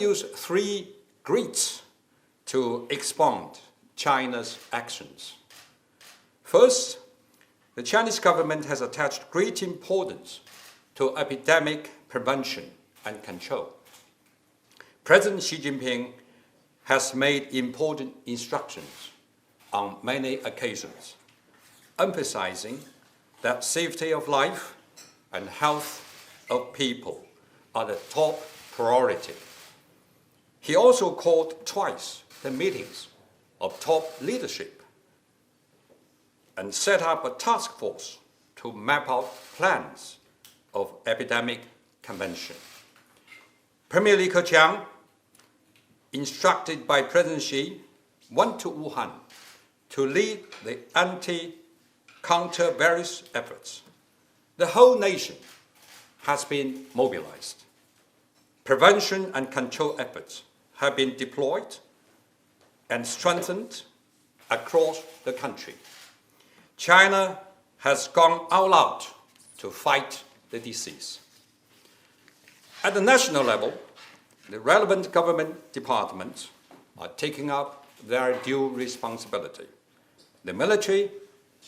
use three grids to expound China's actions. First, the Chinese government has attached great importance to epidemic prevention and control. President Xi Jinping has made important instructions on many occasions, emphasizing that safety of life and health of people are the top priority. He also called twice the meetings of top leadership and set up a task force to map out plans of epidemic convention. Premier Li Keqiang, instructed by President Xi, went to Wuhan to lead the anti-counter-virus efforts. The whole nation has been mobilized. Prevention and control efforts have been deployed and strengthened across the country. China has gone all out to fight the disease. At the national level, the relevant government departments are taking up their due responsibility. The military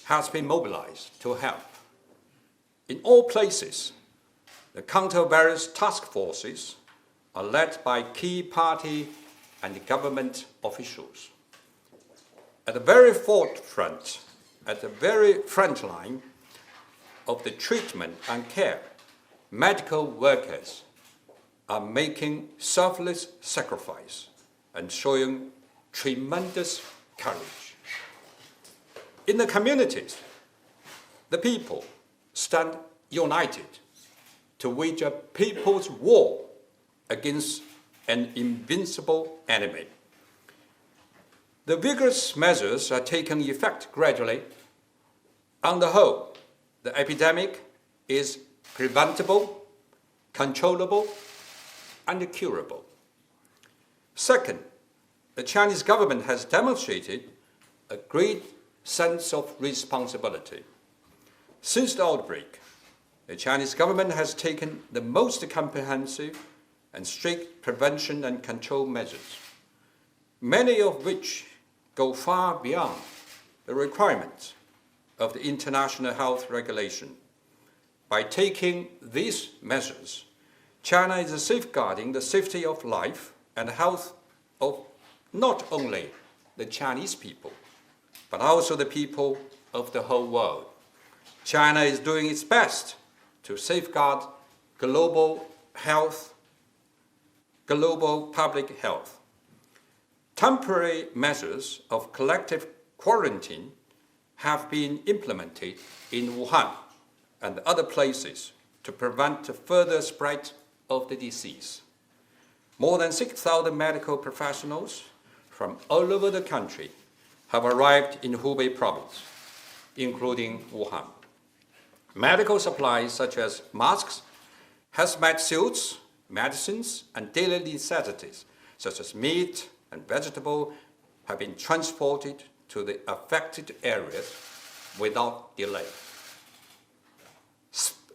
has been mobilized to help. In all places, the counter-virus task forces are led by key party and government officials. At the very forefront, at the very front line of the treatment and care, medical workers are making selfless sacrifice and showing tremendous courage. In the communities, the people stand united to wage a people's war against an invincible enemy. The vigorous measures are taking effect gradually. On the whole, the epidemic is preventable, controllable, and curable. Second, the Chinese government has demonstrated a great sense of responsibility. Since the outbreak, the Chinese government has taken the most comprehensive and strict prevention and control measures, many of which go far beyond the requirements of the international health regulation. By taking these measures, China is safeguarding the safety of life and health of not only the Chinese people, but also the people of the whole world. China is doing its best to safeguard global public health. Temporary measures of collective quarantine have been implemented in Wuhan and other places to prevent the further spread of the disease. More than 6,000 medical professionals from all over the country have arrived in Hubei province, including Wuhan. Medical supplies such as masks, hazmat suits, medicines, and daily necessities such as meat and vegetable have been transported to the affected areas without delay.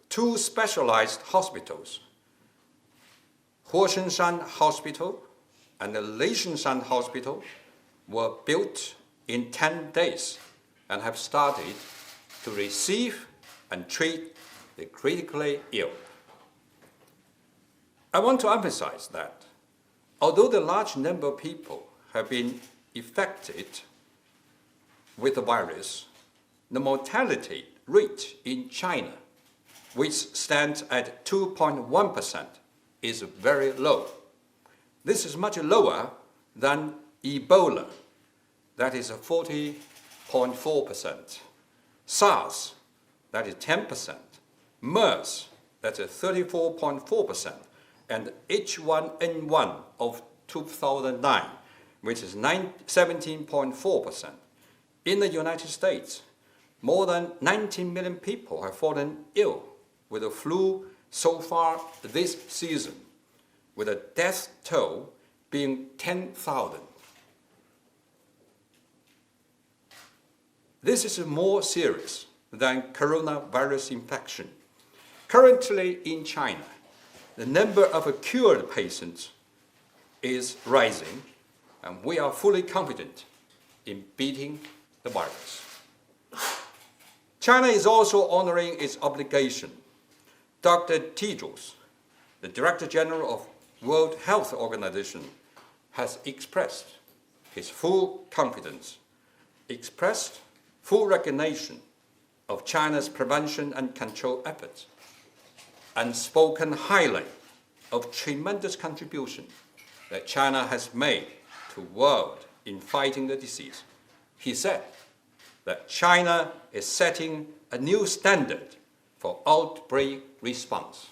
Two specialized hospitals, Huoshenshan Hospital and the Leishanshan Hospital, were built in 10 days and have started to receive and treat the critically ill. I want to emphasize that although the large number of people have been affected with the virus, the mortality rate in China, which stands at 2.1%, is very low. This is much lower than Ebola, that is 40.4%, SARS, that is 10%, MERS, that is 34.4%, and H1N1 of 2009, which is 17.4%. In the United States, more than 19 million people have fallen ill with the flu so far this season, with a death toll being 10,000. This is more serious than coronavirus infection. Currently in China, the number of cured patients is rising, and we are fully confident in beating the virus. China is also honoring its obligation. Dr. Tedros, the Director General of World Health Organization, has expressed his full confidence, expressed full recognition of China's prevention and control efforts, and spoken highly of tremendous contribution that China has made to the world in fighting the disease. He said that China is setting a new standard for outbreak response.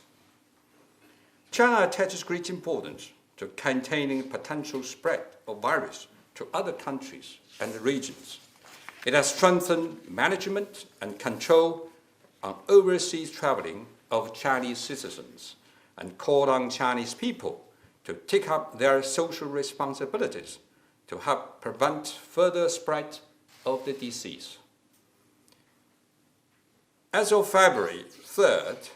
China attaches great importance to containing potential spread of virus to other countries and regions. It has strengthened management and control on overseas traveling of Chinese citizens and called on Chinese people to take up their social responsibilities to help prevent further spread of the disease. As of February 3rd,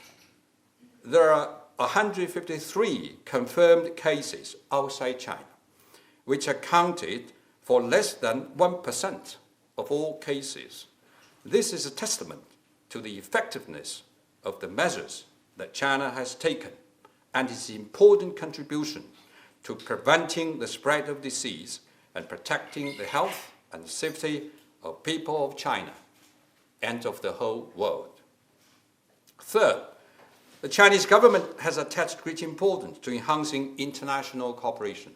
there are 153 confirmed cases outside China, which accounted for less than 1% of all cases. This is a testament to the effectiveness of the measures that China has taken and its important contribution to preventing the spread of disease and protecting the health and safety of people of China and of the whole world. Third, the Chinese government has attached great importance to enhancing international cooperation.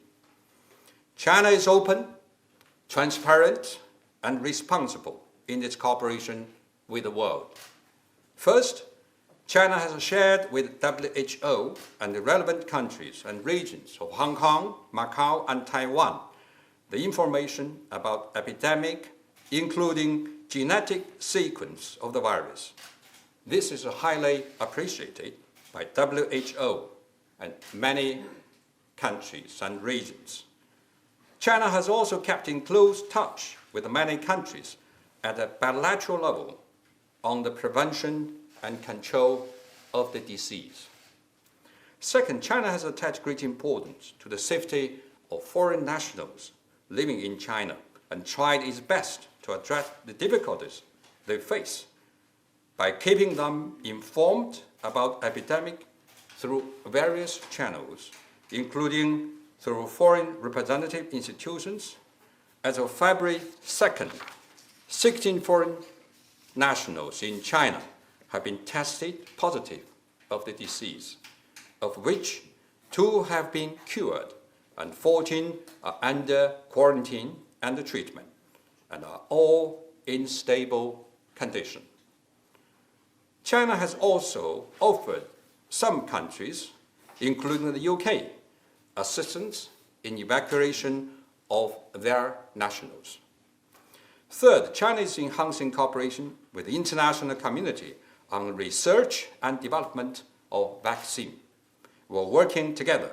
China is open, transparent, and responsible in its cooperation with the world. First, China has shared with WHO and the relevant countries and regions of Hong Kong, Macau, and Taiwan the information about epidemic, including genetic sequence of the virus. This is highly appreciated by WHO and many countries and regions. China has also kept in close touch with many countries at a bilateral level on the prevention and control of the disease. Second, China has attached great importance to the safety of foreign nationals living in China and tried its best to address the difficulties they face by keeping them informed about epidemic through various channels, including through foreign representative institutions. As of February 2nd, 16 foreign nationals in China have been tested positive of the disease, of which 2 have been cured and 14 are under quarantine and treatment and are all in stable condition. China has also offered some countries, including the UK, assistance in evacuation of their nationals. Third, China is enhancing cooperation with the international community on research and development of vaccine. We're working together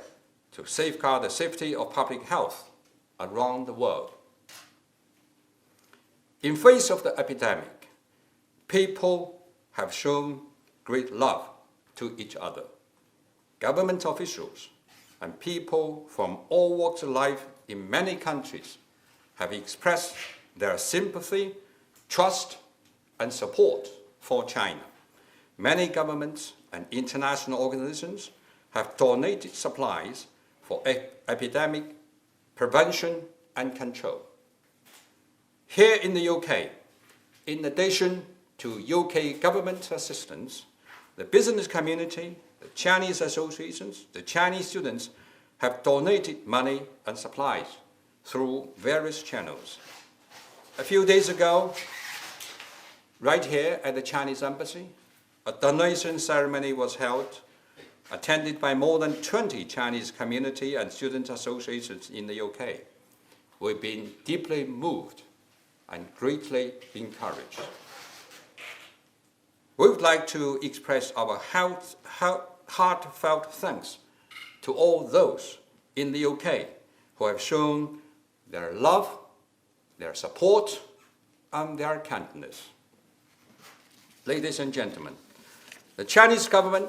to safeguard the safety of public health around the world. In face of the epidemic, people have shown great love to each other. Government officials and people from all walks of life in many countries have expressed their sympathy, trust, and support for China. Many governments and international organizations have donated supplies for epidemic prevention and control. Here in the UK, in addition to UK government assistance, the business community, the Chinese associations, the Chinese students have donated money and supplies through various channels. A few days ago, right here at the Chinese Embassy, a donation ceremony was held, attended by more than 20 Chinese community and student associations in the UK. We've been deeply moved and greatly encouraged. We would like to express our heartfelt thanks to all those in the UK who have shown their love, their support, and their kindness. Ladies and gentlemen, the Chinese government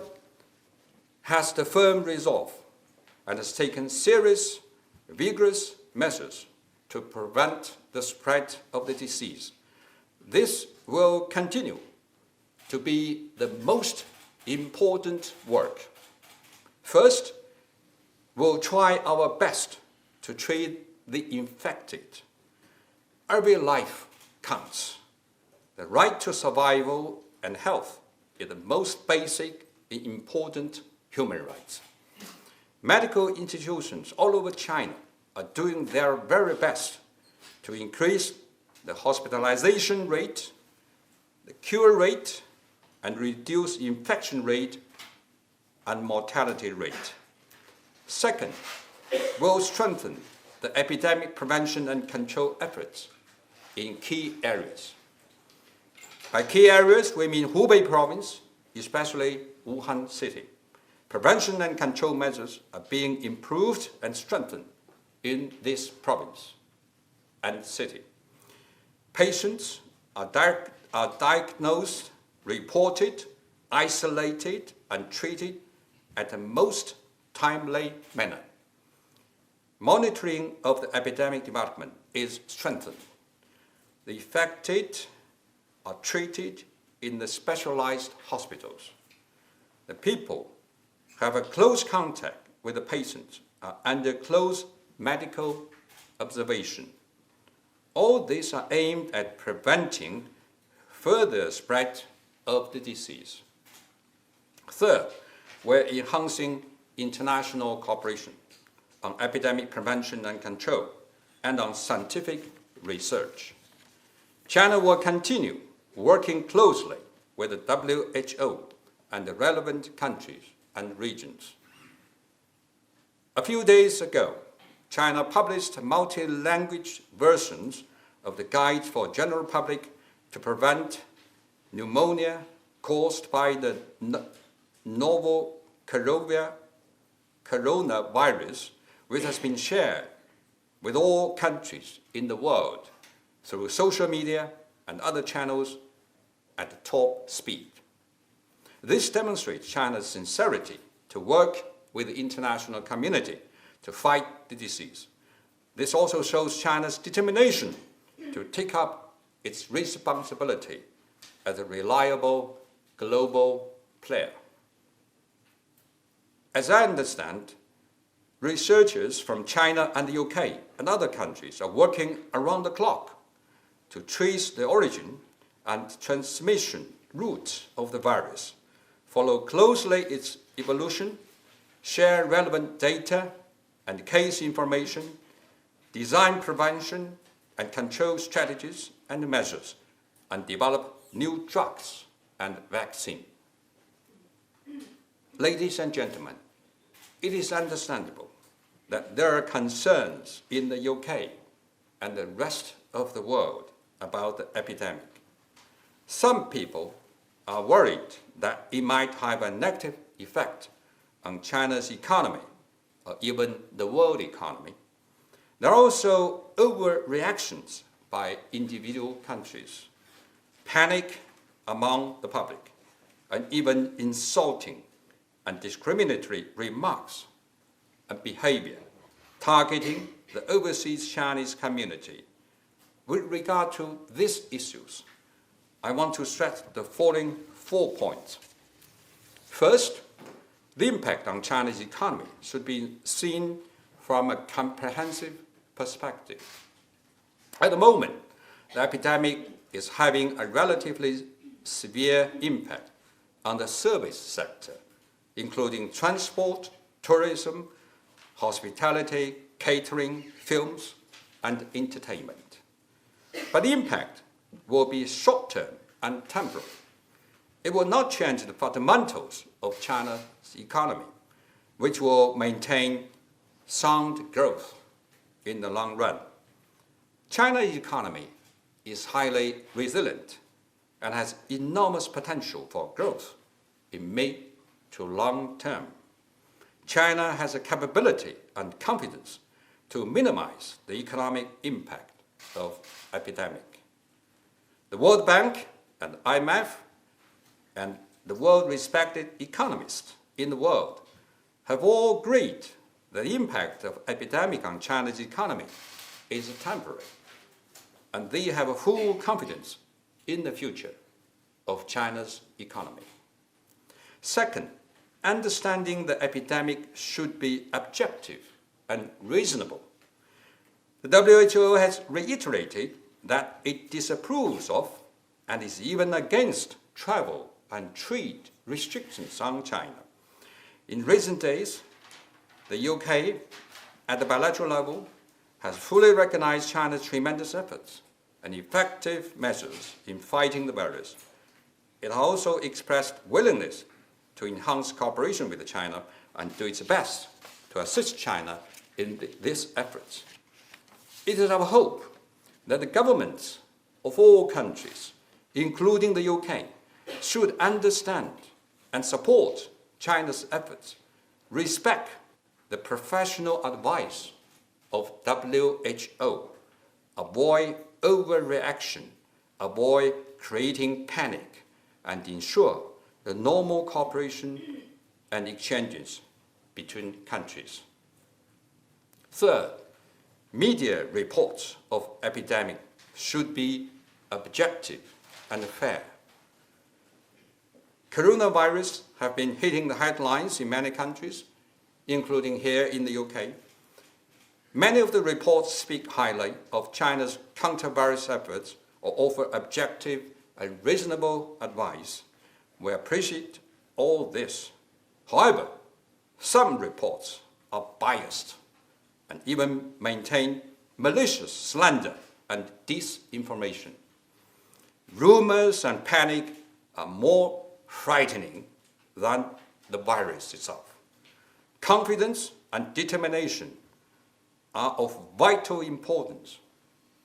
has the firm resolve and has taken serious vigorous measures to prevent the spread of the disease. This will continue to be the most important work. First, we'll try our best to treat the infected. Every life counts. The right to survival and health is the most basic and important human rights. Medical institutions all over China are doing their very best to increase the hospitalization rate, the cure rate, and reduce infection rate and mortality rate. Second, we'll strengthen the epidemic prevention and control efforts in key areas. By key areas, we mean Hubei province, especially Wuhan city. Prevention and control measures are being improved and strengthened in this province and city. Patients are diagnosed, reported, isolated, and treated at the most timely manner. Monitoring of the epidemic development is strengthened. The affected are treated in the specialized hospitals. The people who have a close contact with the patients are under close medical observation. All these are aimed at preventing further spread of the disease. Third, we're enhancing international cooperation on epidemic prevention and control and on scientific research. China will continue working closely with the WHO and the relevant countries and regions. A few days ago, China published multi-language versions of the Guide for General Public to Prevent Pneumonia caused by the novel coronavirus, which has been shared with all countries in the world through social media and other channels at top speed. This demonstrates China's sincerity to work with the international community to fight the disease. This also shows China's determination to take up its responsibility as a reliable global player. As I understand, researchers from China and the UK and other countries are working around the clock to trace the origin and transmission route of the virus, follow closely its evolution, share relevant data and case information, design prevention and control strategies and measures, and develop new drugs and vaccine. Ladies and gentlemen, it is understandable that there are concerns in the UK and the rest of the world about the epidemic. Some people are worried that it might have a negative effect on China's economy or even the world economy. There are also overreactions by individual countries, panic among the public, and even insulting and discriminatory remarks and behavior targeting the overseas Chinese community. With regard to these issues, I want to stress the following 4 points. First, the impact on China's economy should be seen from a comprehensive perspective. At the moment, the epidemic is having a relatively severe impact on the service sector, including transport, tourism, hospitality, catering, films, and entertainment. But the impact will be short-term and temporary. It will not change the fundamentals of China's economy, which will maintain sound growth in the long run. China's economy is highly resilient and has enormous potential for growth in mid to long term. China has a capability and confidence to minimize the economic impact of epidemic. The World Bank and IMF and the world-respected economists in the world have all agreed the impact of epidemic on China's economy is temporary, and they have a full confidence in the future of China's economy. Second, understanding the epidemic should be objective and reasonable. The WHO has reiterated that it disapproves of and is even against travel and trade restrictions on China. In recent days, the UK, at the bilateral level, has fully recognized China's tremendous efforts and effective measures in fighting the virus. It also expressed willingness to enhance cooperation with China and do its best to assist China in these efforts. It is our hope that the governments of all countries, including the UK, should understand and support China's efforts, respect the professional advice of WHO, avoid overreaction, avoid creating panic, and ensure the normal cooperation and exchanges between countries. Third, media reports of epidemic should be objective and fair. Coronavirus have been hitting the headlines in many countries, including here in the UK. Many of the reports speak highly of China's counter-virus efforts or offer objective and reasonable advice. We appreciate all this. However, some reports are biased and even maintain malicious slander and disinformation. Rumors and panic are more frightening than the virus itself. Confidence and determination are of vital importance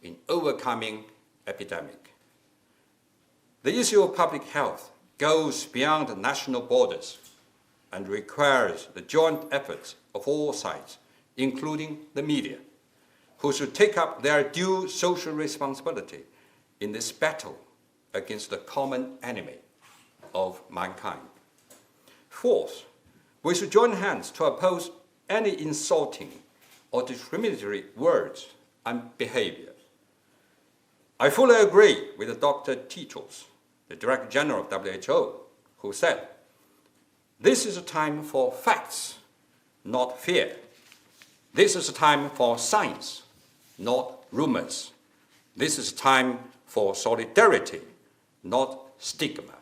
in overcoming epidemic. The issue of public health goes beyond national borders and requires the joint efforts of all sides, including the media, who should take up their due social responsibility in this battle against the common enemy of mankind. Fourth, we should join hands to oppose any insulting or discriminatory words and behavior. I fully agree with Dr. Tedros, the Director General of WHO, who said, "This is a time for facts, not fear. This is a time for science, not rumors. This is a time for solidarity, not stigma."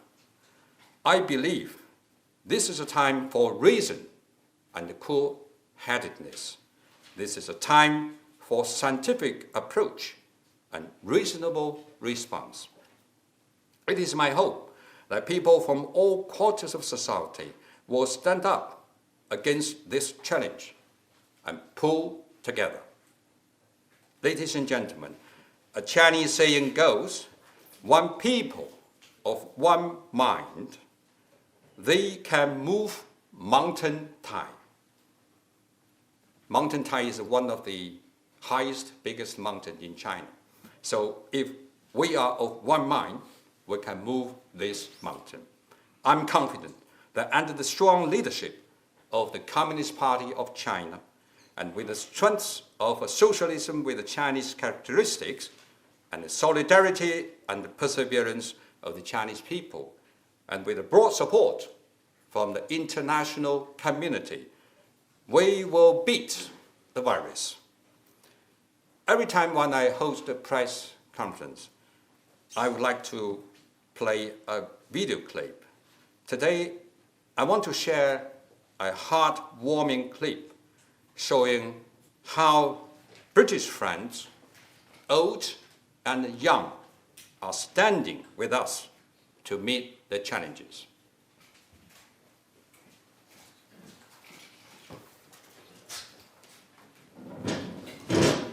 I believe this is a time for reason and cool-headedness. This is a time for scientific approach and reasonable response. It is my hope that people from all quarters of society will stand up against this challenge and pull together. Ladies and gentlemen, a Chinese saying goes, "One people of one mind, they can move mountain tide." Mountain tide is one of the highest, biggest mountain in China. So if we are of one mind, we can move this mountain. I'm confident that under the strong leadership of the Communist Party of China, and with the strength of a socialism with the Chinese characteristics, and the solidarity and the perseverance of the Chinese people, and with the broad support from the international community, we will beat the virus. Every time when I host a press conference, I would like to play a video clip. Today, I want to share a heartwarming clip showing how British friends, old and young, are standing with us to meet the challenges.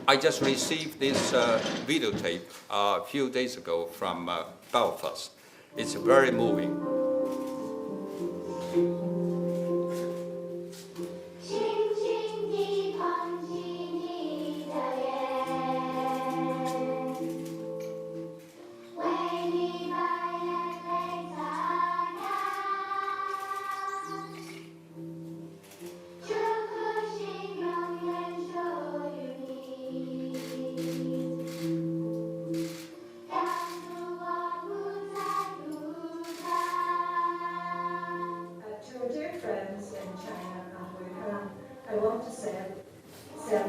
I just received this videotape a few days ago from Belfast. It's very moving.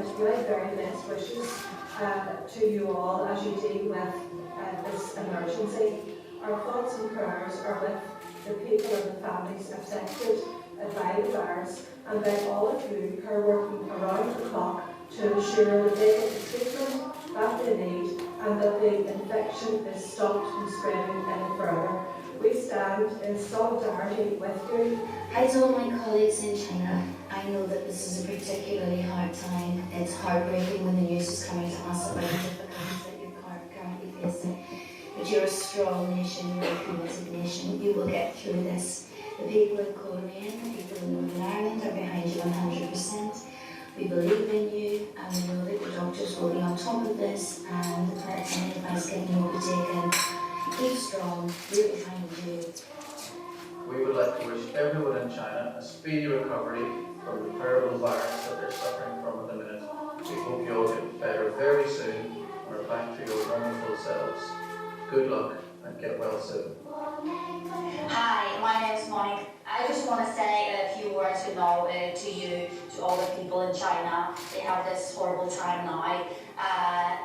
send really very best wishes to you all as you deal with this emergency. Our thoughts and prayers are with the people and the families affected by the virus, and by all of you who are working around the clock to ensure that they get the treatment that they need and that the infection is stopped from spreading any further. We stand in solidarity with you. I told my colleagues in China, I know that this is a particularly hard time. It's heartbreaking when the news is coming to us about the difficulties that you're currently facing. But you're a strong nation, you're a committed nation. You will get through this. The people in Korea, the people in Northern Ireland are behind you 100%. We believe in you, and we know that your doctors will be on top of this, and the pertinent advice given will be taken. Keep strong, we're behind you. We would like to wish everyone in China a speedy recovery from the terrible virus that they're suffering from at the minute. We hope you all get better very soon and are back to your wonderful selves. Good luck and get well soon. Hi, my name is Monique. I just want to say a few words, to you, to all the people in China. They have this horrible time now.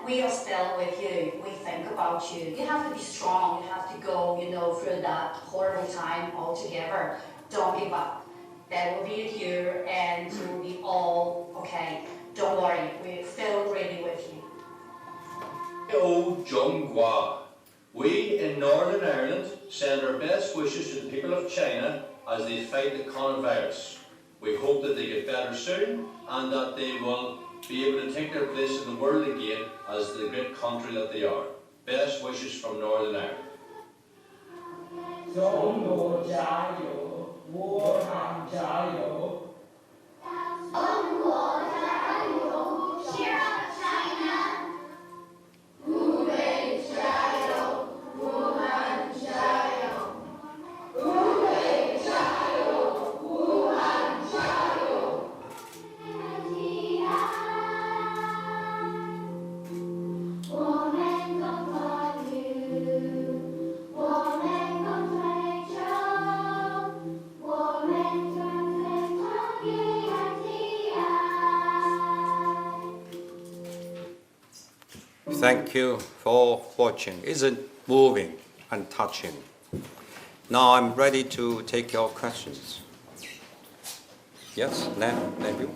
We are still with you. We think about you. You have to be strong. You have to go, through that horrible time all together. Don't give up. They will be with you, and you will be all okay. Don't worry. We're still really with you. O Zhonghua. We in Northern Ireland send our best wishes to the people of China as they fight the coronavirus. We hope that they get better soon and that they will be able to take their place in the world again as the great country that they are. Best wishes from Northern Ireland. 中国加油，我们加油。中国加油 ，Cheer up China！ 湖北加油，我们加油！湖北加油，武汉加油！我们共欢愉，我们共追求，我们团结同一爱的爱。 Thank you for watching. Isn't moving and touching. Now I'm ready to take your questions. Yes, Nabil.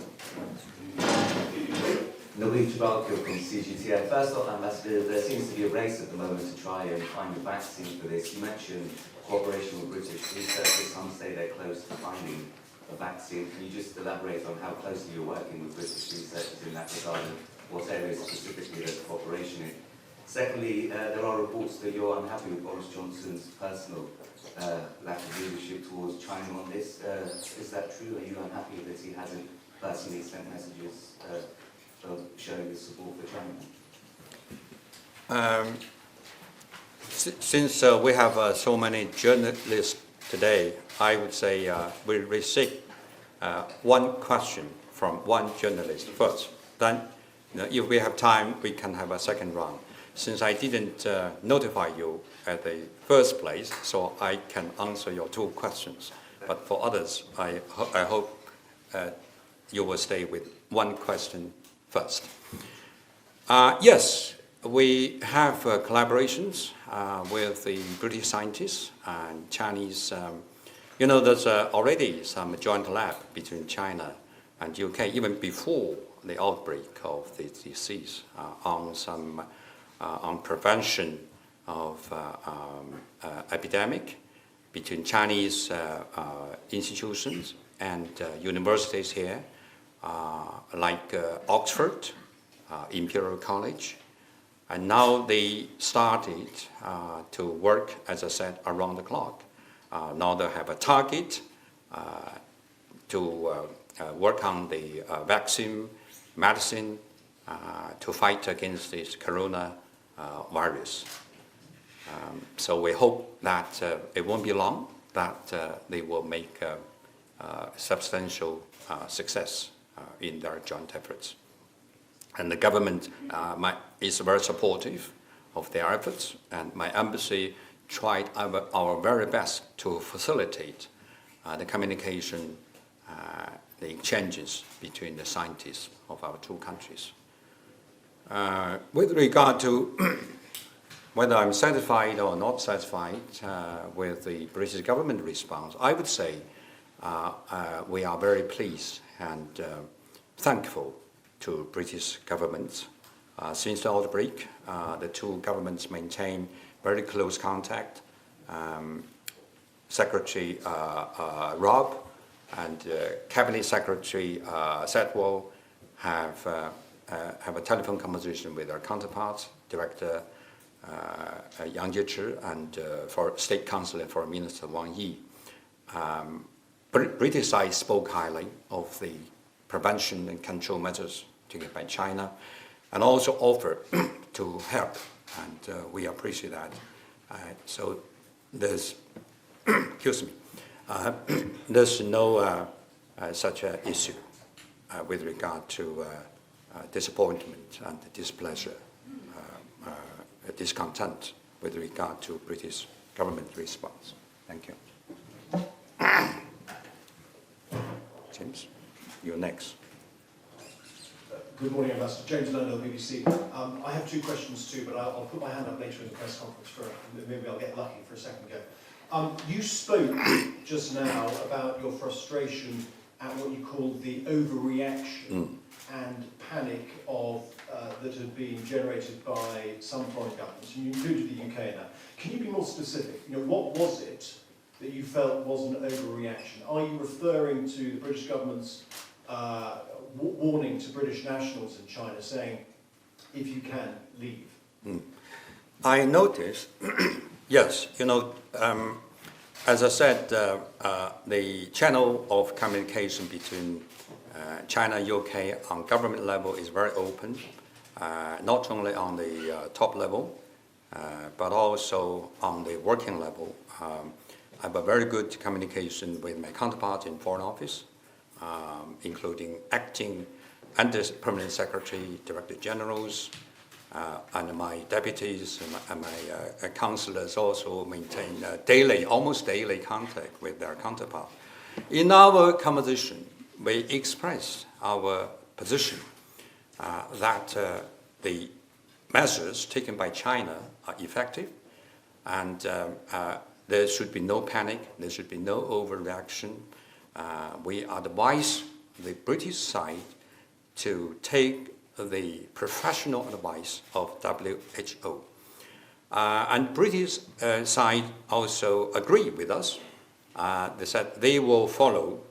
Liu Xiaoming from CGTN. First off, Ambassador, there seems to be a race at the moment to try and find a vaccine for this. You mentioned cooperation with British researchers. Some say they're close to finding a vaccine. Can you just elaborate on how closely you're working with British researchers in that regard and what areas specifically there's cooperation in? Secondly, there are reports that you're unhappy with Boris Johnson's personal lack of leadership towards China on this. Is that true? Are you unhappy that he hasn't personally sent messages of showing his support for China? Since we have so many journalists today, I would say we receive one question from one journalist first. Then, if we have time, we can have a second round. Since I didn't notify you at the first place, so I can answer your two questions. But for others, I hope you will stay with one question first. Yes, we have collaborations with the British scientists and Chinese. There's already some joint lab between China and UK, even before the outbreak of the disease, on prevention of epidemic between Chinese institutions and universities here, like Oxford, Imperial College. And now they started to work, as I said, around the clock. Now they have a target to work on the vaccine, medicine, to fight against this corona virus. So we hope that it won't be long, that they will make substantial success in their joint efforts. And the government is very supportive of their efforts, and my embassy tried our very best to facilitate the communication the exchanges between the scientists of our two countries. With regard to whether I'm satisfied or not satisfied with the British government response, I would say we are very pleased and thankful to British government. Since the outbreak, the two governments maintain very close contact. Secretary Rob and Cabinet Secretary Sedwell have a telephone conversation with their counterparts, Director Yang Jiechi and for State Council and Foreign Minister Wang Yi. British side spoke highly of the prevention and control measures taken by China, and also offered to help, and we appreciate that. So there's, excuse me, there's no such an issue with regard to disappointment and displeasure, discontent with regard to British government response. Thank you. James, you're next. Good morning, Ambassador. James Lerner, BBC. I have two questions too, but I'll put my hand up later in the press conference for maybe I'll get lucky for a second go. You spoke just now about your frustration at what you called the overreaction and panic of that had been generated by some foreign governments, and you included the UK in that. Can you be more specific? You know, what was it that you felt was an overreaction? Are you referring to the British government's warning to British nationals in China, saying, if you can, leave? I noticed, yes, you know, as I said, the channel of communication between China and UK on government level is very open, not only on the top level, but also on the working level. I have a very good communication with my counterpart in Foreign Office, including acting under Permanent Secretary, Director Generals, and my deputies and my councillors also maintain daily, almost daily contact with their counterpart. In our conversation, we expressed our position that the measures taken by China are effective, and there should be no panic, there should be no overreaction. We advise the British side to take the professional advice of WHO. And British side also agree with us. They said they will follow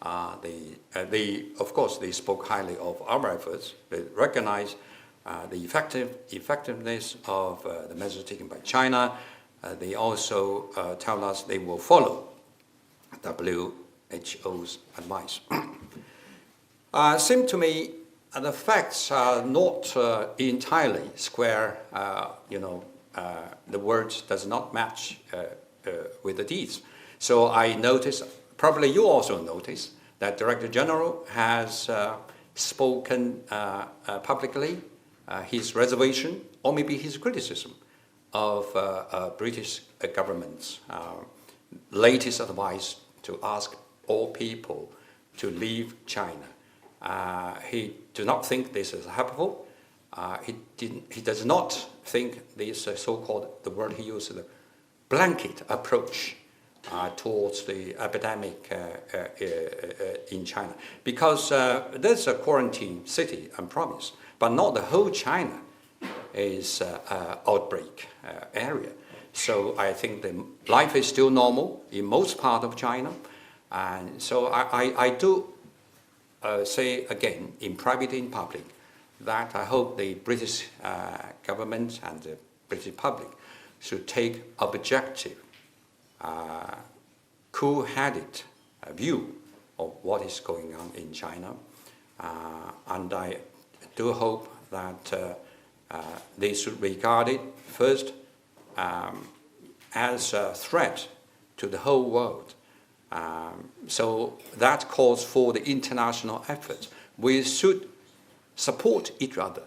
of course, they spoke highly of our efforts. They recognize the effectiveness of the measures taken by China. They also tell us they will follow WHO's advice. Seems to me the facts are not entirely square. The words does not match with the deeds. So I noticed, probably you also noticed, that Director General has spoken publicly his reservation or maybe his criticism of British government's latest advice to ask all people to leave China. He do not think this is helpful. He does not think this so-called, the word he used, the blanket approach towards the epidemic in China. Because there's a quarantine city and province, but not the whole China is outbreak area. So I think the life is still normal in most part of China. And so I do say again, in private, in public, that I hope the British government and the British public should take objective, cool-headed view of what is going on in China. And I do hope that they should regard it first as a threat to the whole world. So that calls for the international effort. We should support each other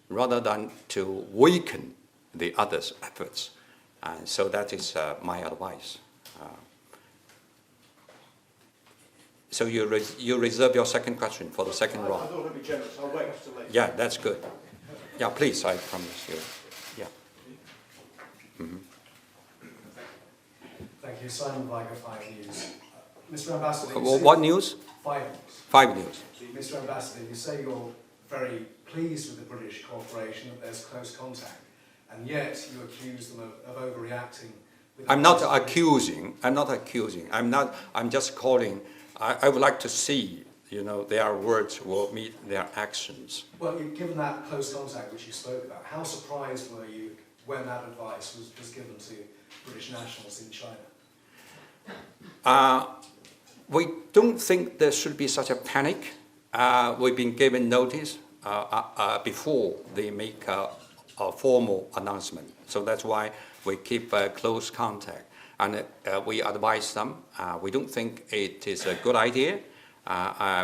rather than to weaken the other's efforts. So that is my advice. So you reserve your second question for the second I round. thought I'd be generous. I'll wait until later. Yeah, that's good. Yeah, please, I promise you. Yeah. Thank you. Simon Viger, 5 News. Mr. Ambassador, you Well, say- what news? 5 News. 5 News. Mr. Ambassador, you say you're very pleased with the British cooperation, that there's close contact, and yet you accuse them of overreacting. With I'm not regards to- accusing. I'm not accusing. I'm just calling. I would like to see, their words will meet their actions. Well, given that close contact which you spoke about, how surprised were you when that advice was given to British nationals in China? We don't think there should be such a panic. We've been given notice before they make a formal announcement. So that's why we keep close contact. And we advise them. We don't think it is a good idea.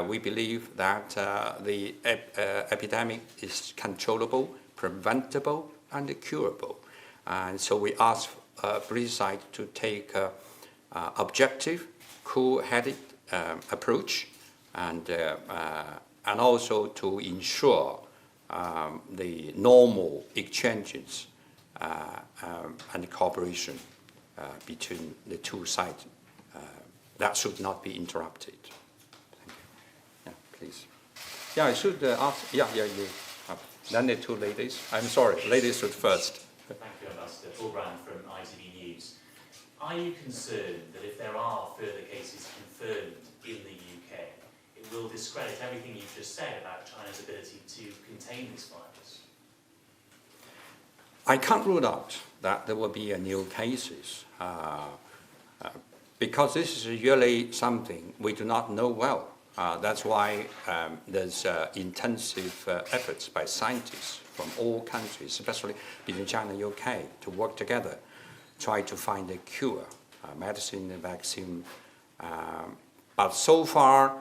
We believe that the epidemic is controllable, preventable, and curable. And so we ask British side to take objective, cool-headed approach, and also to ensure the normal exchanges and cooperation between the two sides. That should not be interrupted. Thank you. Yeah, please. Yeah, I should ask. Yeah, you. Then the two ladies. I'm sorry, ladies should first. Thank you, Ambassador. Paul Brand from ITV News. Are you concerned that if there are further cases confirmed in the UK, it will discredit everything you've just said about China's ability to contain this virus? I can't rule out that there will be new cases because this is really something we do not know well. That's why there's intensive efforts by scientists from all countries, especially between China and UK, to work together, try to find a cure, medicine, a vaccine. But so far,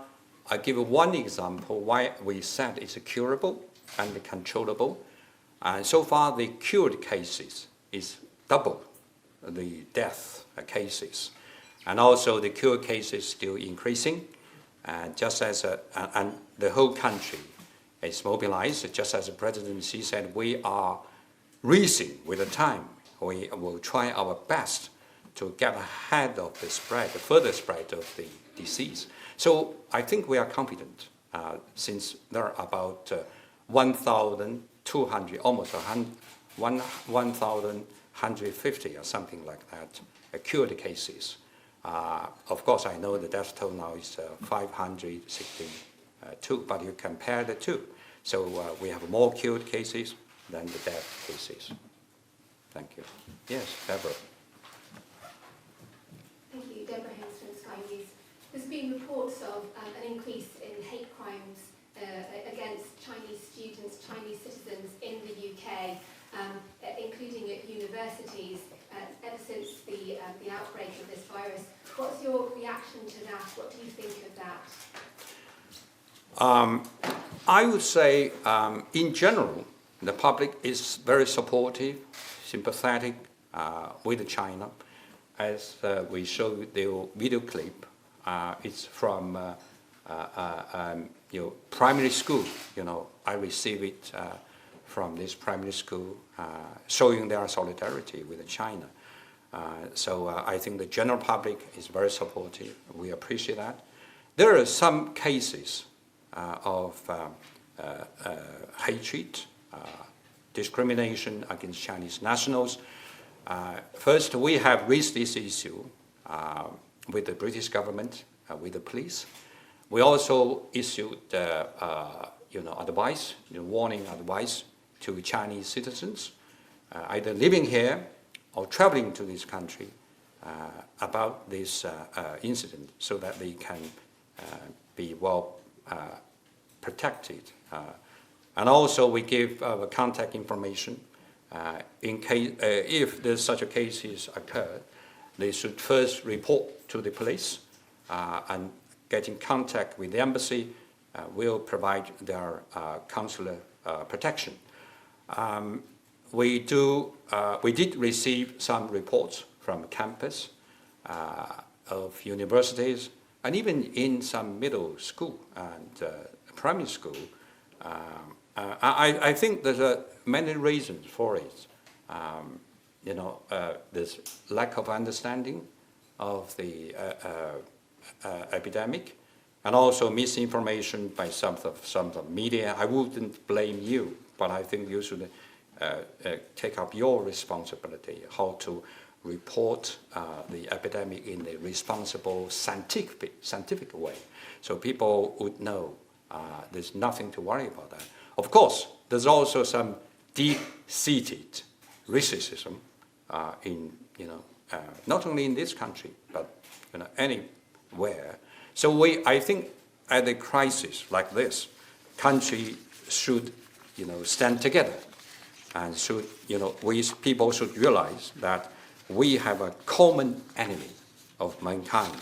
I give one example why we said it's curable and controllable. And so far, the cured cases is double the death cases. And also the cured cases still increasing. Just as and the whole country is mobilized, just as the President Xi said, we are racing with the time. We will try our best to get ahead of the spread, the further spread of the disease. So I think we are confident since there are about 1,200, almost 1,150 or something like that, cured cases. Of course, I know the death toll now is 562, but you compare the two. So we have more cured cases than the death cases. Thank you. Yes, Deborah. Thank you. Deborah Haynes from Sky News. There's been reports of an increase in hate crimes against Chinese students, Chinese citizens in the UK, including at universities, ever since the outbreak of this virus. What's your reaction to that? What do you think of that? I would say, in general, the public is very supportive, sympathetic with China. As we showed the video clip, it's from primary school. I receive it from this primary school, showing their solidarity with China. So I think the general public is very supportive. We appreciate that. There are some cases of hatred, discrimination against Chinese nationals. First, we have raised this issue with the British government, with the police. We also issued advice, warning advice to Chinese citizens, either living here or traveling to this country, about this incident, so that they can be well protected. And also, we give contact information. In case, if there's such a cases occur, they should first report to the police and get in contact with the embassy. Will provide their consular protection. We did receive some reports from campus of universities And even in some middle school and primary school, I think there's many reasons for it. There's lack of understanding of the epidemic, and also misinformation by some of the media. I wouldn't blame you, but I think you should take up your responsibility, how to report the epidemic in a responsible, scientific way, so people would know there's nothing to worry about that. Of course, there's also some deep-seated racism in, not only in this country, but anywhere. So I think at a crisis like this, country should, stand together, and should, people should realize that we have a common enemy of mankind.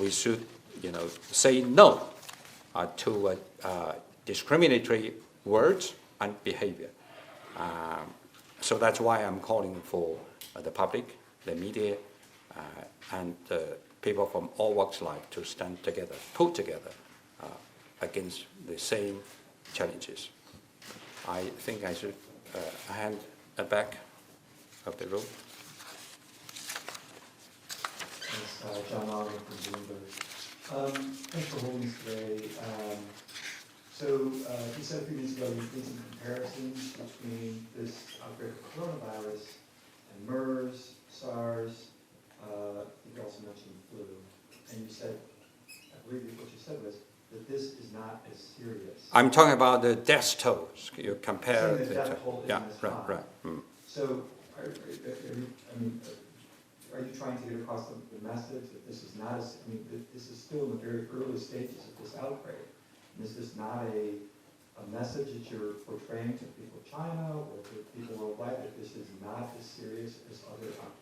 We should, say no to discriminatory words and behavior. So that's why I'm calling for the public, the media, and people from all walks of life to stand together, pull together against the same challenges. I think I should hand back of the room. Thanks, John Arnold from Bloomberg. Thanks for holding this today. You said a few minutes ago you did some comparisons between this outbreak of coronavirus and MERS, SARS. You also mentioned flu, and you said, I believe what you said was that this is not as serious. I'm talking about the death tolls. You compare the death toll yeah, isn't as high. right. Mm. So, are you trying to get across the message that this is not as, that this is still in the very early stages of this outbreak? And is this not a message that you're portraying to people of China or to people worldwide that this is not as serious as other outbreaks?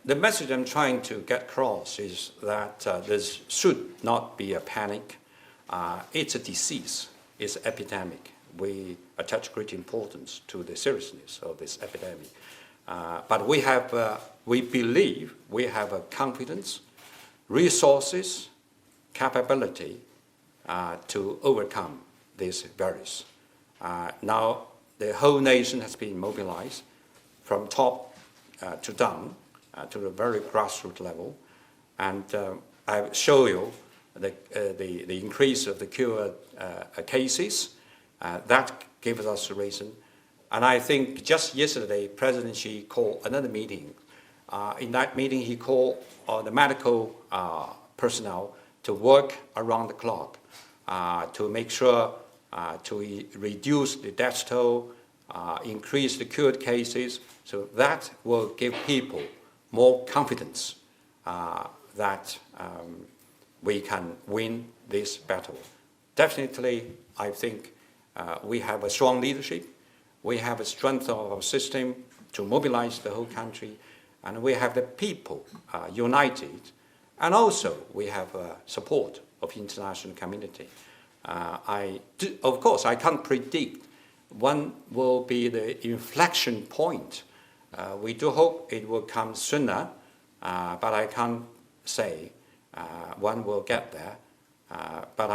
The message I'm trying to get across is that this should not be a panic. It's a disease. It's an epidemic. We attach great importance to the seriousness of this epidemic. But we believe we have a confidence, resources, capability to overcome this virus. Now, the whole nation has been mobilized from top to down to the very grassroots level. And I show you the increase of the cured cases. That gives us a reason. And I think just yesterday, President Xi called another meeting. In that meeting, he called the medical personnel to work around the clock to make sure to reduce the death toll, increase the cured cases. So that will give people more confidence that we can win this battle. Definitely, I think we have a strong leadership. We have a strength of our system to mobilize the whole country, and we have the people united, and also we have support of international community. Of course, I can't predict when will be the inflection point. We do hope it will come sooner, but I can't say when we'll get there. But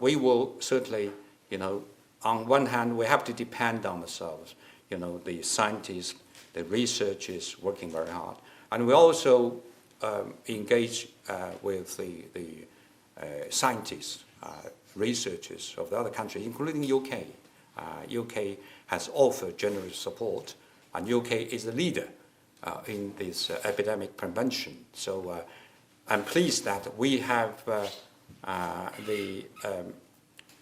we will certainly, on one hand, we have to depend on ourselves. The scientists, the researchers working very hard. And we also engage with the scientists, researchers of the other countries, including UK. UK has offered generous support, and UK is the leader in this epidemic prevention. So I'm pleased that we have the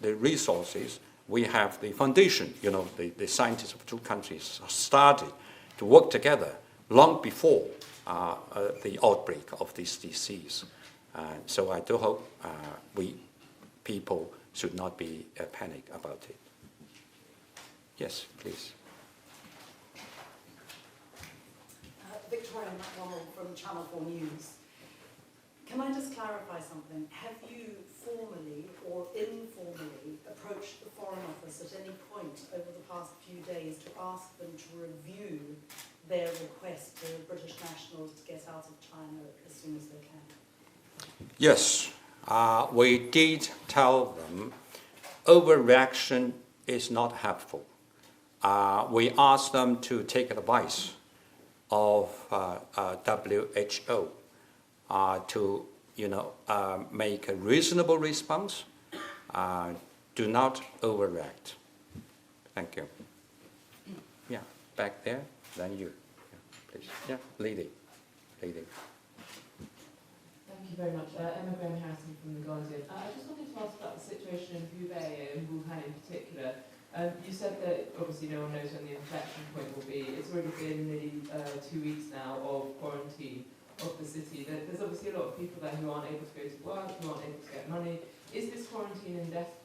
resources, we have the foundation, the scientists of two countries started to work together long before the outbreak of this disease. So I do hope people should not be panic about it. Yes, please. Victoria McDonald from Channel 4 News. Can I just clarify something? Have you formally or informally approached the Foreign Office at any point over the past few days to ask them to review their request to British nationals to get out of China as soon as they can? Yes, we did tell them overreaction is not helpful. We asked them to take advice of WHO to make a reasonable response. Do not overreact. Thank you. Yeah, back there, then you. Yeah, please. Yeah, lady. Thank you very much. Emma Graham Harrison from The Guardian. I just wanted to ask about the situation in Hubei and Wuhan in particular. You said that obviously no one knows when the inflection point will be. It's already been nearly 2 weeks now of quarantine of the city. There's obviously a lot of people there who aren't able to go to work, who aren't able to get money. Is this quarantine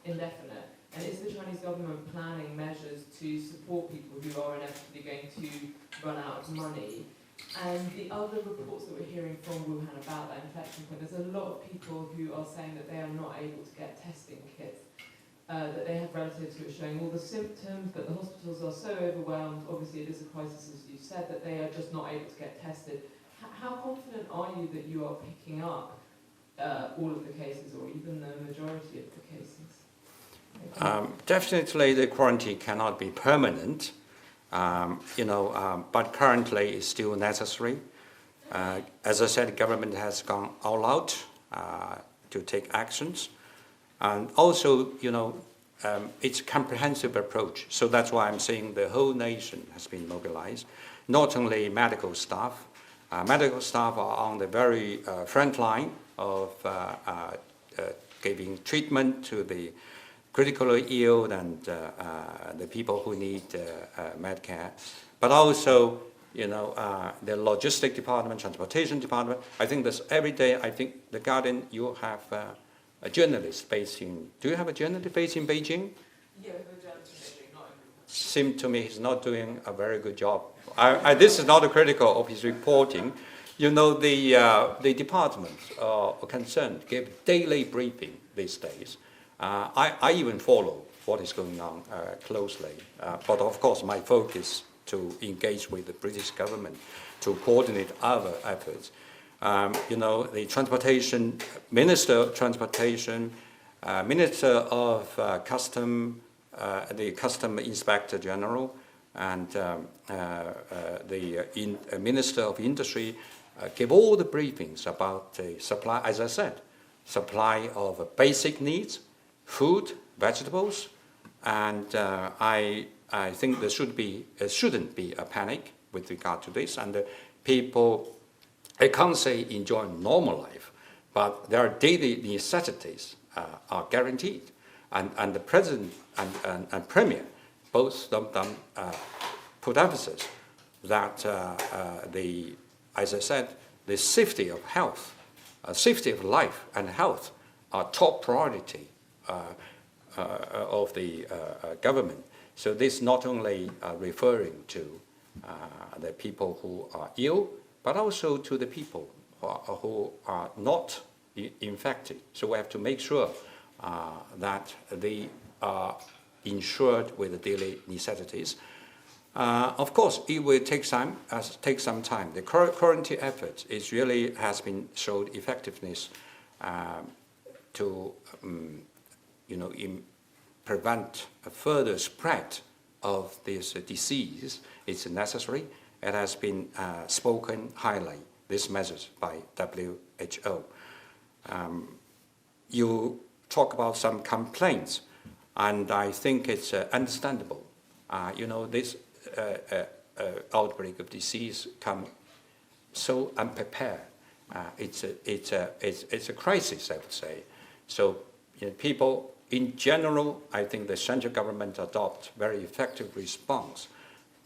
indefinite? And is the Chinese government planning measures to support people who are inevitably going to run out of money? And the other reports that we're hearing from Wuhan about that infection point, there's a lot of people who are saying that they are not able to get testing kits, that they have relatives who are showing all the symptoms, that the hospitals are so overwhelmed, obviously it is a crisis as you said, that they are just not able to get tested. How confident are you that you are picking up all of the cases or even the majority of the cases? Definitely the quarantine cannot be permanent. But currently it's still necessary. As I said, the government has gone all out to take actions. And also, it's a comprehensive approach. So that's why I'm saying the whole nation has been mobilized, not only medical staff. Medical staff are on the very front line of giving treatment to the critically ill and the people who need med care, but also, the logistic department, transportation department. I think this every day. I think The Guardian, you have a journalist based in. Do you have a journalist based in Beijing? Yeah, the journalist in Beijing, not in Wuhan. Seems to me he's not doing a very good job. This is not critical of his reporting. The department concerned give daily briefing these days. I even follow what is going on closely, but of course my focus to engage with the British government to coordinate other efforts. The transportation, Minister of Transportation, Minister of Custom, the Custom Inspector General, and the Minister of Industry give all the briefings about the supply, as I said, supply of basic needs, food, vegetables, and I think there shouldn't be a panic with regard to this. And people, I can't say enjoy normal life, but their daily necessities are guaranteed. And the President and Premier, both of them put emphasis that as I said, the safety of health, safety of life and health are top priority of the government. So this not only referring to the people who are ill, but also to the people who are not infected. So we have to make sure that they are insured with the daily necessities. Of course, it will take some time. The quarantine effort has been showed effectiveness to prevent a further spread of this disease. It's necessary. It has been spoken highly, this message by WHO. You talk about some complaints, and I think it's understandable. This outbreak of disease come so unprepared. It's a crisis, I would say. So people in general, I think the central government adopt very effective response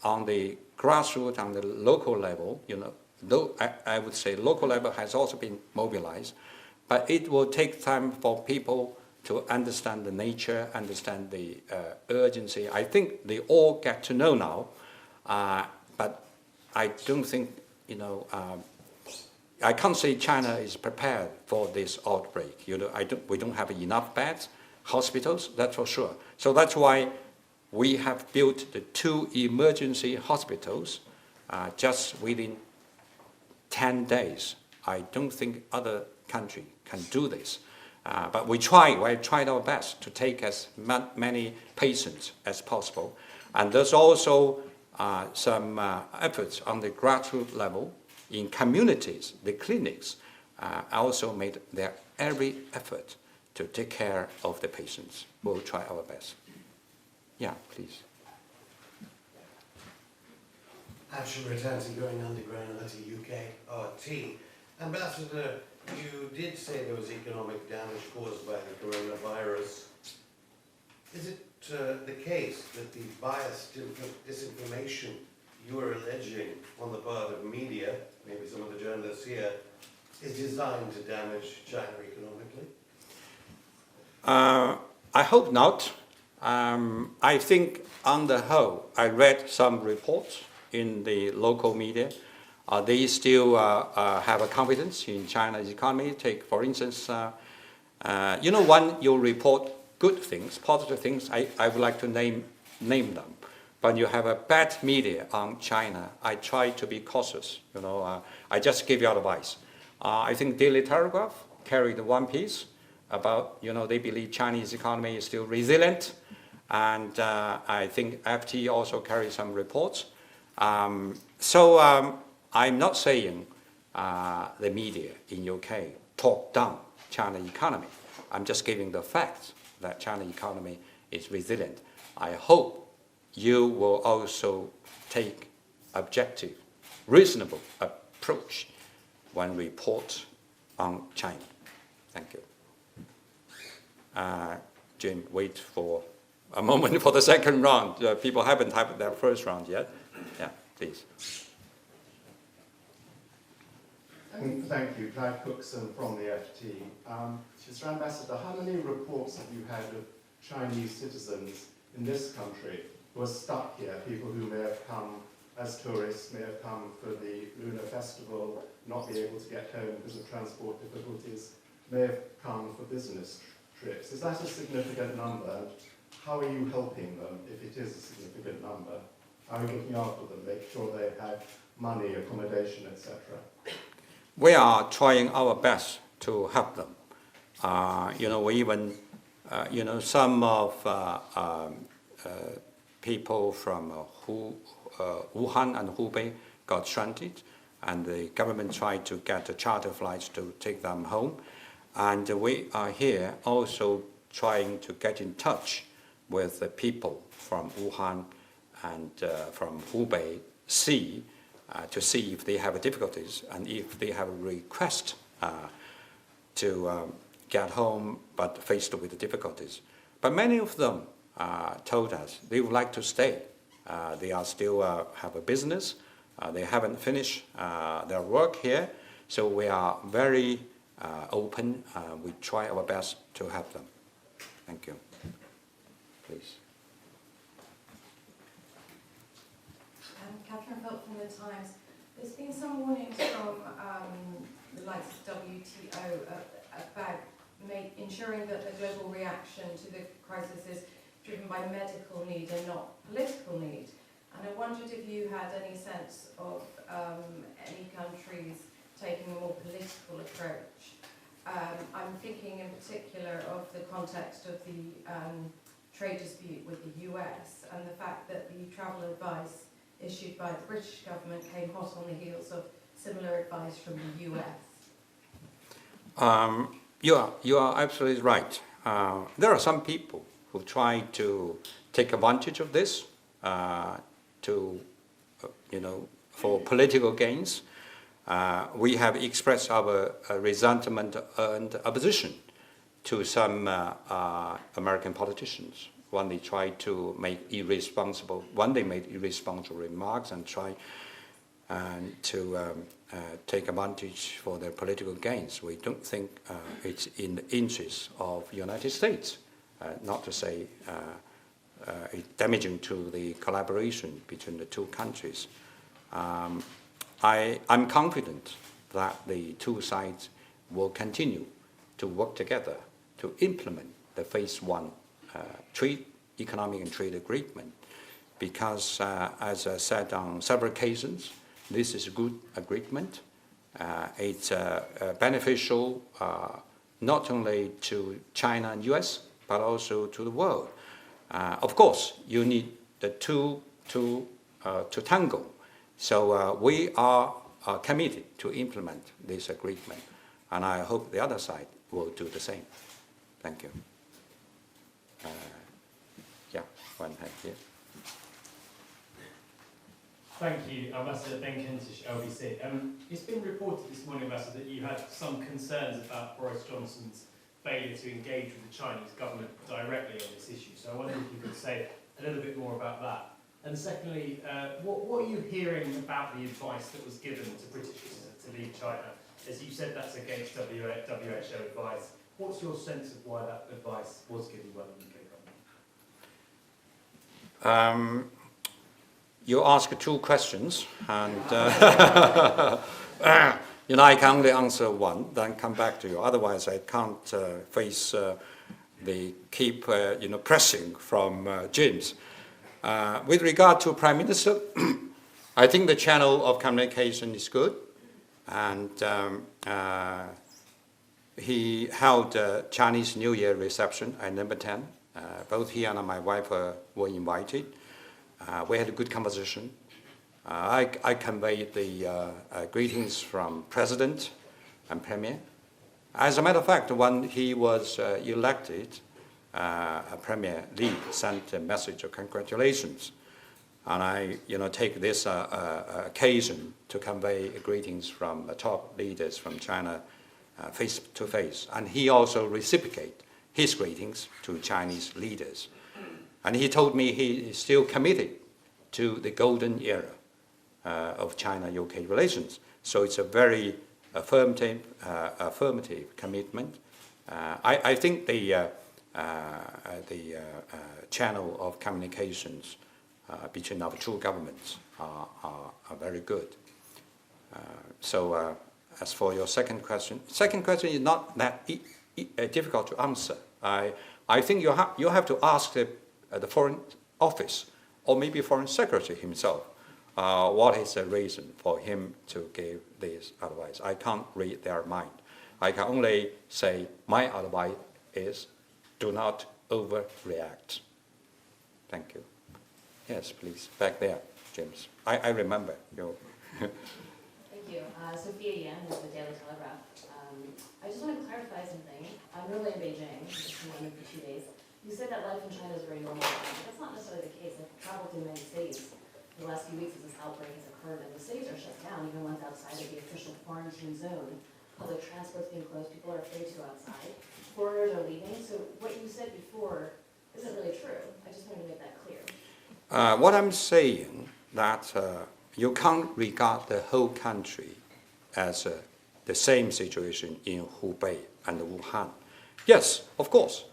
on the grassroots, on the local level. Though I would say local level has also been mobilized, but it will take time for people to understand the nature, understand the urgency. I think they all get to know now, but I don't think, I can't say China is prepared for this outbreak. We don't have enough beds, hospitals, that's for sure. So that's why we have built the 2 emergency hospitals just within 10 days. I don't think other country can do this. But we tried our best to take as many patients as possible. And there's also some efforts on the grassroots level in communities. The clinics also made their every effort to take care of the patients. We'll try our best. Yeah, please. I shall return to going underground and that's a UK RT. Ambassador, you did say there was economic damage caused by the coronavirus. Is it the case that the biased disinformation you are alleging on the part of media, maybe some of the journalists here, is designed to damage China economically? I hope not. I think on the whole, I read some reports in the local media. They still have a confidence in China's economy. Take, for instance, when you report good things, positive things, I would like to name them. But you have a bad media on China, I try to be cautious. I just give you advice. I think Daily Telegraph carried one piece about, they believe Chinese economy is still resilient. And I think FT also carried some reports. So I'm not saying the media in UK talk down China economy. I'm just giving the facts that China economy is resilient. I hope you will also take objective, reasonable approach when report on China. Thank you. Jim, wait for a moment for the second round. People haven't had their first round yet. Yeah, please. Thank you. Clive Cookson from the FT. Mr. Ambassador, how many reports have you had of Chinese citizens in this country who are stuck here, people who may have come as tourists, may have come for the Lunar Festival, not be able to get home because of transport difficulties, may have come for business trips? Is that a significant number? And how are you helping them if it is a significant number? How are you looking after them, make sure they have money, accommodation, etc.? We are trying our best to help them. We even, some of people from Wuhan and Hubei got stranded, and the government tried to get the charter flights to take them home. And we are here also trying to get in touch with the people from Wuhan and from Hubei Sea to see if they have difficulties and if they have a request to get home but faced with the difficulties. But many of them told us they would like to stay. They are still have a business. They haven't finished their work here. So we are very open. We try our best to help them. Thank you. Please. Catherine Philp from The Times. There's been some warnings from the likes of WTO about ensuring that the global reaction to the crisis is driven by medical need and not political need. And I wondered if you had any sense of any countries taking a more political approach. I'm thinking in particular of the context of the trade dispute with the US and the fact that the travel advice issued by the British government came hot on the heels of similar advice from the US. You are absolutely right. There are some people who try to take advantage of this for political gains. We have expressed our resentment and opposition to some American politicians when they try to make they made irresponsible remarks and try to take advantage for their political gains. We don't think it's in the interest of the United States, not to say it's damaging to the collaboration between the two countries. I'm confident that the two sides will continue to work together to implement the Phase 1 economic and trade agreement because, as I said on several occasions, this is a good agreement. It's beneficial not only to China and US, but also to the world. Of course, you need the two to tango. So we are committed to implement this agreement, and I hope the other side will do the same. Thank you. Yeah, one hand here. Thank you, Ambassador Ben Kentish, LBC. It's been reported this morning, Ambassador, that you had some concerns about Boris Johnson's failure to engage with the Chinese government directly on this issue. So I wonder if you could say a little bit more about that. And secondly, what are you hearing about the advice that was given to British citizens to leave China? As you said, that's against WHO advice. What's your sense of why that advice was given by the UK government? You asked two questions, and you know, I can only answer one, then come back to you. Otherwise, I can't face the keep pressing from James. With regard to Prime Minister, I think the channel of communication is good, and he held a Chinese New Year reception at number 10. Both he and my wife were invited. We had a good conversation. I conveyed the greetings from President and Premier. As a matter of fact, when he was elected, Premier Li sent a message of congratulations. And I take this occasion to convey greetings from the top leaders from China face to face. And he also reciprocated his greetings to Chinese leaders. And he told me he is still committed to the golden era of China-UK relations. So it's a very affirmative commitment. I think the channel of communications between our two governments are very good. So as for your second question is not that difficult to answer. I think you have to ask the Foreign Office or maybe Foreign Secretary himself what is the reason for him to give this advice. I can't read their mind. I can only say my advice is do not overreact. Thank you. Yes, please, back there, James. I remember you. Thank you. Sophia Yan with the Daily Telegraph. I just want to clarify something. I'm normally in Beijing, just been here for 2 days. You said that life in China is very normal, but that's not necessarily the case. I've traveled to many cities the last few weeks as this outbreak has occurred, and the cities are shut down, even ones outside of the official quarantine zone. Public transport's being closed, people are afraid to go outside. Foreigners are leaving, so what you said before isn't really true. I just wanted to make that clear. What I'm saying that you can't regard the whole country as the same situation in Hubei and Wuhan. Yes, of course,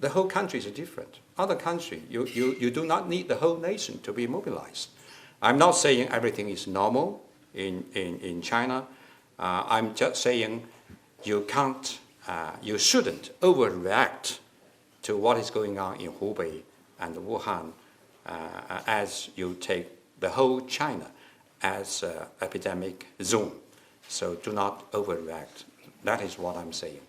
the whole country is different. Other countries, you do not need the whole nation to be mobilized. I'm not saying everything is normal in China. I'm just saying you shouldn't overreact to what is going on in Hubei and Wuhan as you take the whole China as an epidemic zone. So do not overreact. That is what I'm saying.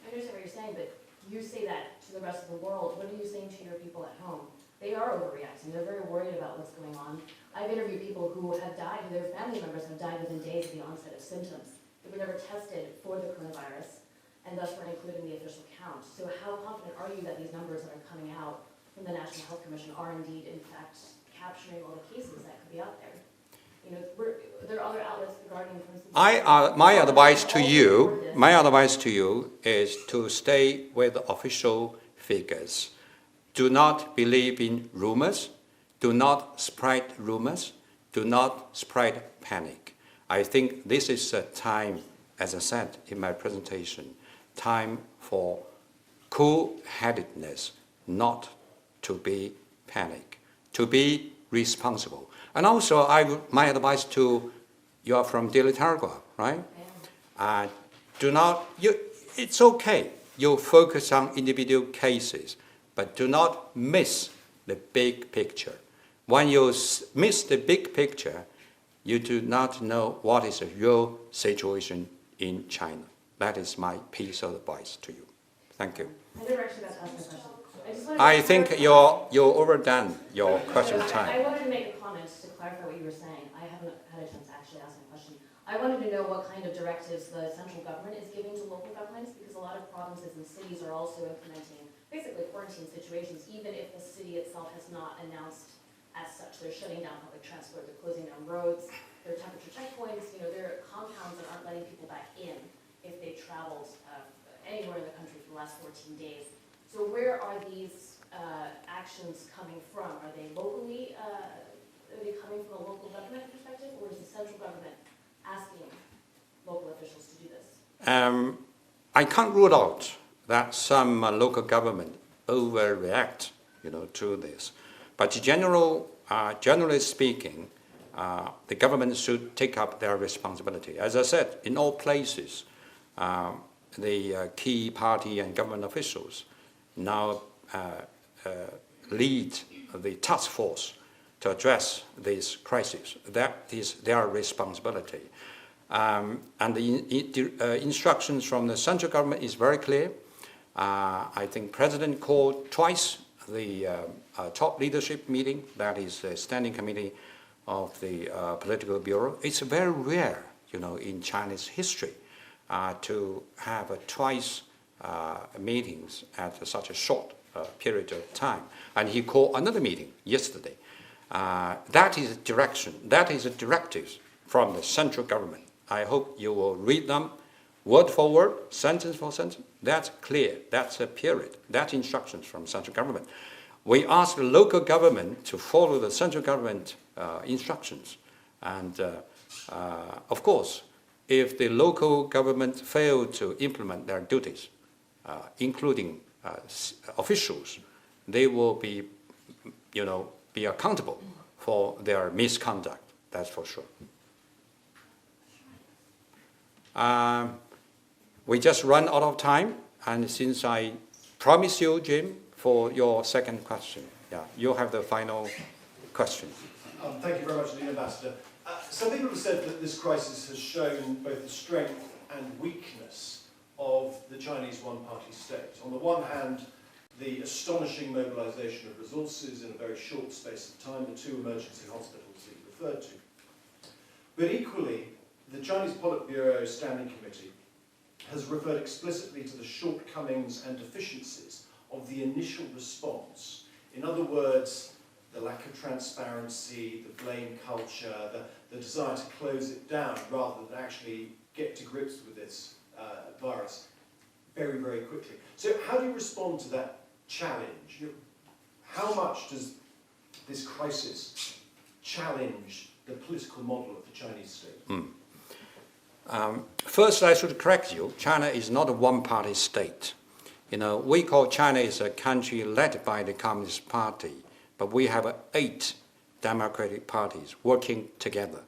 I understand what you're saying, but you say that to the rest of the world. What are you saying to your people at home? They are overreacting. They're very worried about what's going on. I've interviewed people who have died, who their family members have died within days of the onset of symptoms. They were never tested for the coronavirus, and thus weren't included in the official count. So how confident are you that these numbers that are coming out from the National Health Commission are indeed, in fact, capturing all the cases that could be out there? You know, there are other outlets regarding, for instance, my advice to you is to stay with official figures. Do not believe in rumors. Do not spread rumors. Do not spread panic. I think this is a time, as I said in my presentation, time for cool-headedness, not to be panic, to be responsible. And also, my advice to you are from Daily Telegraph, right? It's okay. You focus on individual cases, but do not miss the big picture. When you miss the big picture, you do not know what is the real situation in China. That is my piece of advice to you. Thank you. I never actually got to ask my question. I think you're overdone your question time. I wanted to make a comment to clarify what you were saying. I haven't had a chance to actually ask my question. I wanted to know what kind of directives the central government is giving to local governments, because a lot of provinces and cities are also implementing basically quarantine situations, even if the city itself has not announced as such. They're shutting down public transport, they're closing down roads, there are temperature checkpoints, there are compounds that aren't letting people back in if they've traveled anywhere in the country for the last 14 days. So where are these actions coming from? Are they locally, are they coming from a local government perspective, or is the central government asking local officials to do this? I can't rule out that some local government overreact, to this. But generally speaking, the government should take up their responsibility. As I said, in all places, the key party and government officials now lead the task force to address this crisis. That is their responsibility. And the instructions from the central government is very clear. I think President called twice the top leadership meeting, that is the standing committee of the political bureau. It's very rare, in China's history to have twice meetings at such a short period of time. And he called another meeting yesterday. That is direction, that is a directives from the central government. I hope you will read them word for word, sentence for sentence. That's clear, that's a period, that's instructions from central government. We ask the local government to follow the central government instructions. And of course, if the local government fail to implement their duties, including officials, they will be, be accountable for their misconduct. That's for sure. We just run out of time, and since I promised you, Jim, for your second question, you have the final question. Thank you very much, Lead Ambassador. Some people have said that this crisis has shown both the strength and weakness of the Chinese one-party state. On the one hand, the astonishing mobilization of resources in a very short space of time, the 2 emergency hospitals that you referred to. But equally, the Chinese Politburo Standing Committee has referred explicitly to the shortcomings and deficiencies of the initial response. In other words, the lack of transparency, the blame culture, the desire to close it down rather than actually get to grips with this virus very, very quickly. So how do you respond to that challenge? How much does this crisis challenge the political model of the Chinese state? First, I should correct you. China is not a one-party state. We call China is a country led by the Communist Party, but we have 8 democratic parties working together.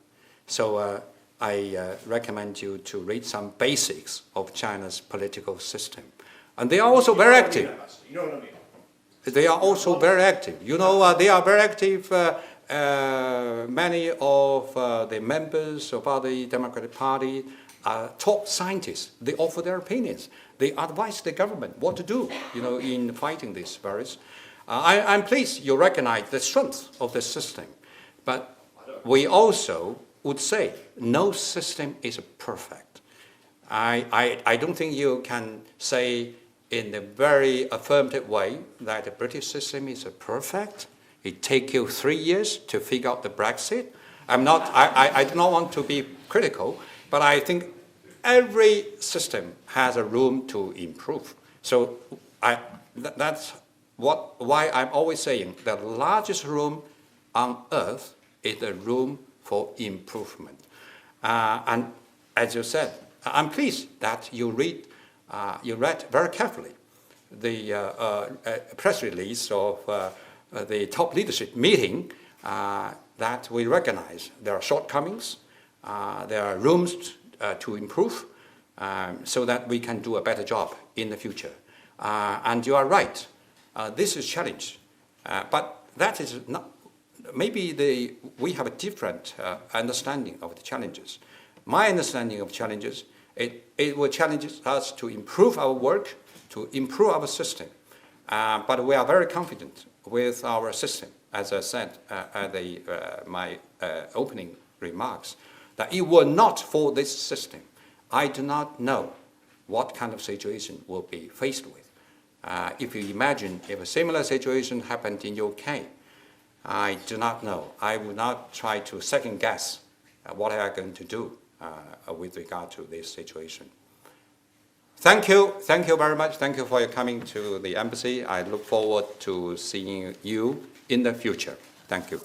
So I recommend you to read some basics of China's political system. And they are also very active. You know what I mean? They are also very active. They are very active. Many of the members of the Democratic Party are top scientists. They offer their opinions. They advise the government what to do, in fighting this virus. I'm pleased you recognize the strength of the system, but we also would say no system is perfect. I don't think you can say in a very affirmative way that the British system is perfect. It takes you 3 years to figure out the Brexit. I do not want to be critical, but I think every system has a room to improve. So that's why I'm always saying the largest room on earth is the room for improvement. And as you said, I'm pleased that you read very carefully the press release of the top leadership meeting, that we recognize there are shortcomings, there are rooms to improve, so that we can do a better job in the future. And you are right, this is a challenge. But that is not, maybe we have a different understanding of the challenges. My understanding of challenges, it will challenge us to improve our work, to improve our system. But we are very confident with our system, as I said at my opening remarks, that it were not for this system, I do not know what kind of situation we'll be faced with. If you imagine if a similar situation happened in UK, I do not know. I would not try to second guess what I am going to do with regard to this situation. Thank you very much. Thank you for your coming to the embassy. I look forward to seeing you in the future. Thank you.